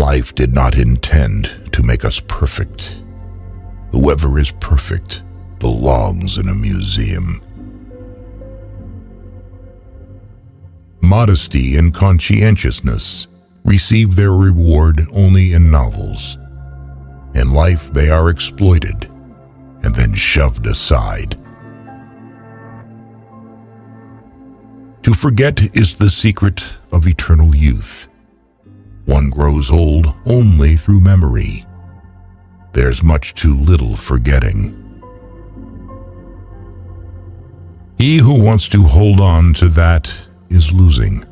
Life did not intend to make us perfect. Whoever is perfect belongs in a museum. Modesty and conscientiousness receive their reward only in novels. In life, they are exploited and then shoved aside. To forget is the secret of eternal youth. One grows old only through memory. There's much too little forgetting. He who wants to hold on to that is losing.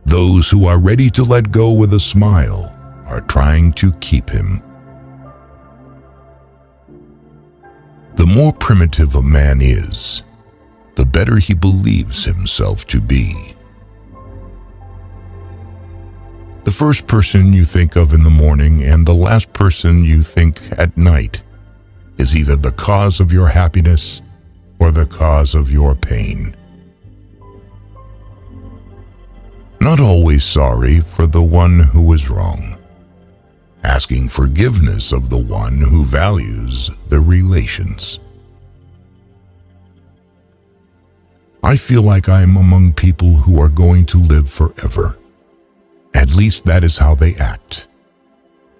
Those who are ready to let go with a smile are trying to keep him. The more primitive a man is, the better he believes himself to be. The first person you think of in the morning and the last person you think at night is either the cause of your happiness or the cause of your pain. Not always sorry for the one who is wrong. Asking forgiveness of the one who values the relations. I feel like I am among people who are going to live forever. At least that is how they act.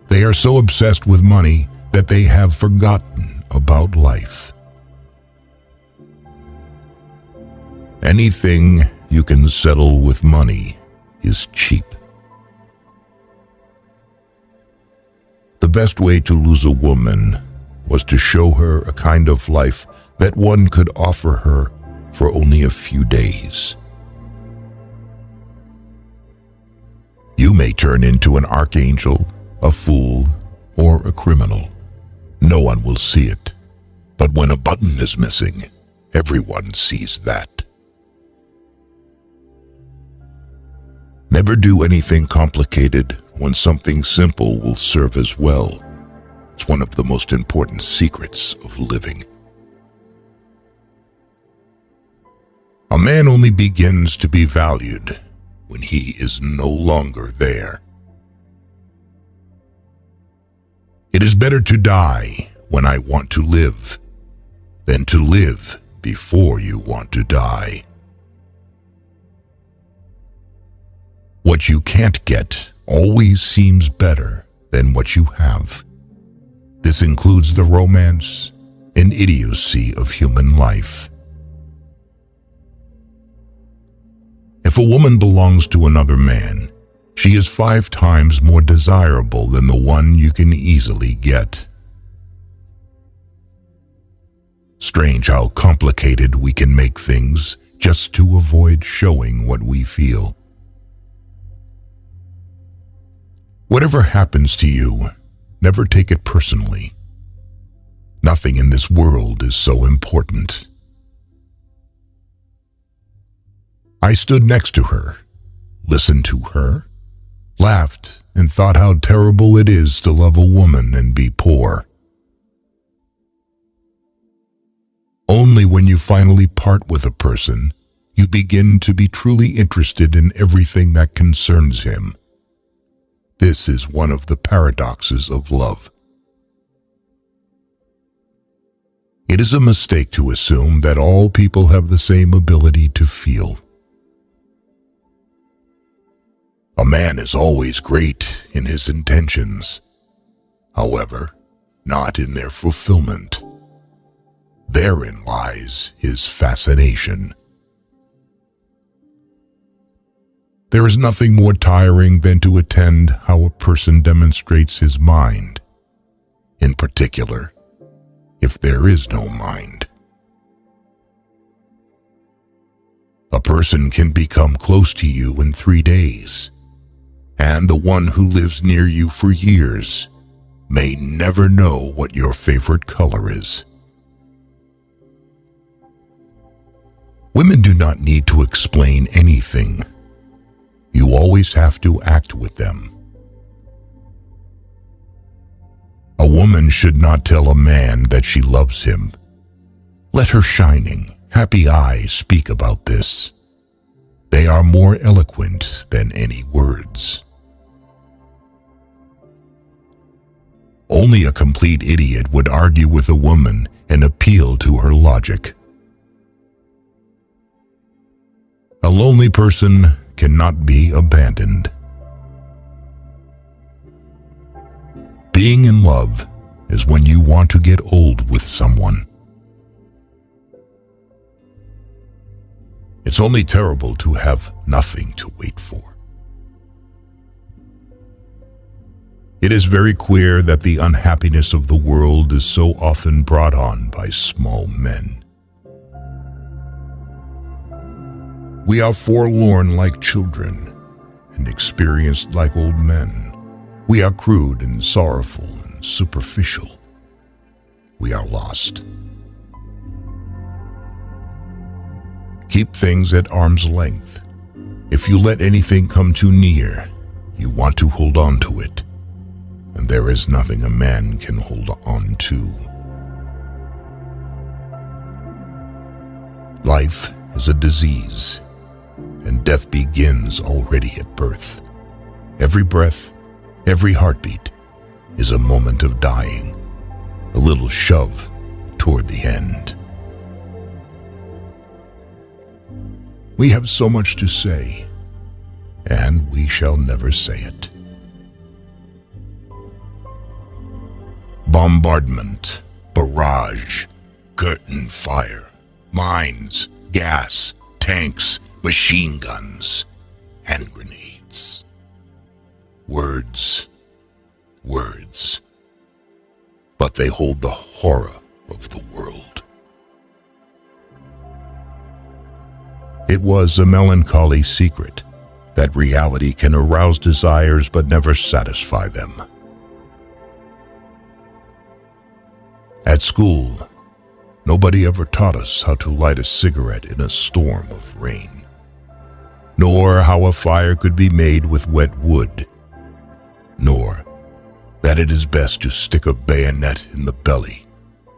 They are so obsessed with money that they have forgotten about life. Anything you can settle with money is cheap. The best way to lose a woman was to show her a kind of life that one could offer her for only a few days. You may turn into an archangel, a fool, or a criminal. No one will see it. But when a button is missing, everyone sees that. Never do anything complicated when something simple will serve as well. It's one of the most important secrets of living. A man only begins to be valued when he is no longer there. It is better to die when I want to live than to live before you want to die. What you can't get always seems better than what you have. This includes the romance and idiocy of human life. If a woman belongs to another man, she is 5 times more desirable than the one you can easily get. Strange how complicated we can make things just to avoid showing what we feel. Whatever happens to you, never take it personally. Nothing in this world is so important. I stood next to her, listened to her, laughed, and thought how terrible it is to love a woman and be poor. Only when you finally part with a person, you begin to be truly interested in everything that concerns him. This is one of the paradoxes of love. It is a mistake to assume that all people have the same ability to feel. A man is always great in his intentions, however, not in their fulfillment. Therein lies his fascination. There is nothing more tiring than to attend how a person demonstrates his mind, in particular, if there is no mind. A person can become close to you in 3 days, and the one who lives near you for years may never know what your favorite color is. Women do not need to explain anything. You always have to act with them. A woman should not tell a man that she loves him. Let her shining, happy eyes speak about this. They are more eloquent than any words. Only a complete idiot would argue with a woman and appeal to her logic. A lonely person cannot be abandoned. Being in love is when you want to get old with someone. It's only terrible to have nothing to wait for. It is very queer that the unhappiness of the world is so often brought on by small men. We are forlorn like children and experienced like old men. We are crude and sorrowful and superficial. We are lost. Keep things at arm's length. If you let anything come too near, you want to hold on to it, and there is nothing a man can hold on to. Life is a disease, and death begins already at birth. Every breath, every heartbeat is a moment of dying, a little shove toward the end. We have so much to say, and we shall never say it. Bombardment, barrage, curtain fire, mines, gas, tanks, machine guns, hand grenades. Words, words, but they hold the horror of the world. It was a melancholy secret that reality can arouse desires but never satisfy them. At school, nobody ever taught us how to light a cigarette in a storm of rain, nor how a fire could be made with wet wood, nor that it is best to stick a bayonet in the belly,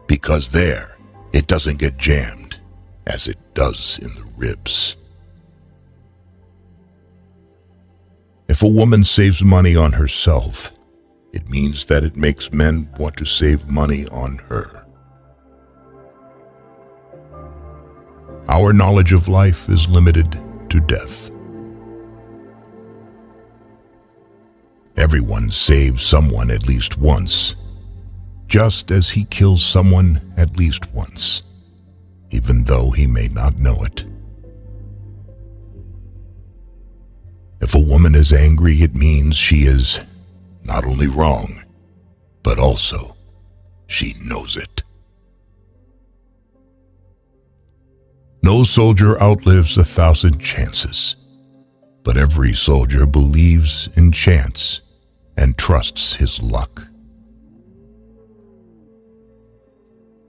because there it doesn't get jammed as it does in the ribs. If a woman saves money on herself, it means that it makes men want to save money on her. Our knowledge of life is limited to death. Everyone saves someone at least once, just as he kills someone at least once, even though he may not know it. If a woman is angry, it means she is not only wrong, but also she knows it. No soldier outlives 1,000 chances, but every soldier believes in chance and trusts his luck.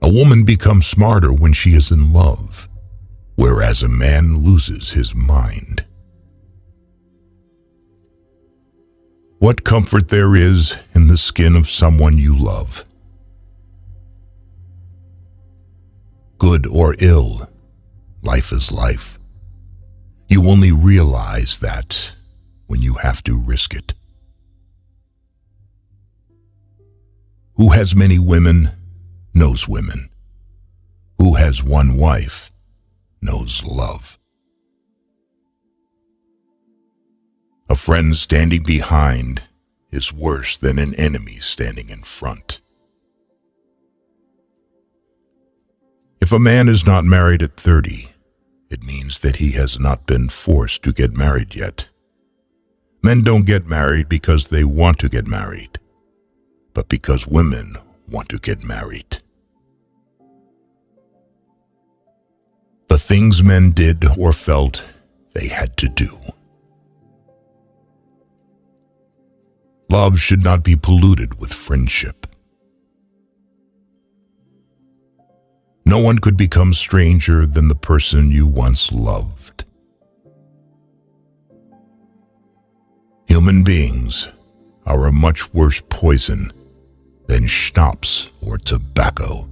A woman becomes smarter when she is in love, whereas a man loses his mind. What comfort there is in the skin of someone you love. Good or ill, life is life. You only realize that when you have to risk it. Who has many women knows women. Who has one wife knows love. A friend standing behind is worse than an enemy standing in front. If a man is not married at 30, it means that he has not been forced to get married yet. Men don't get married because they want to get married, but because women want to get married. The things men did or felt they had to do. Love should not be polluted with friendship. No one could become stranger than the person you once loved. Human beings are a much worse poison than schnapps or tobacco.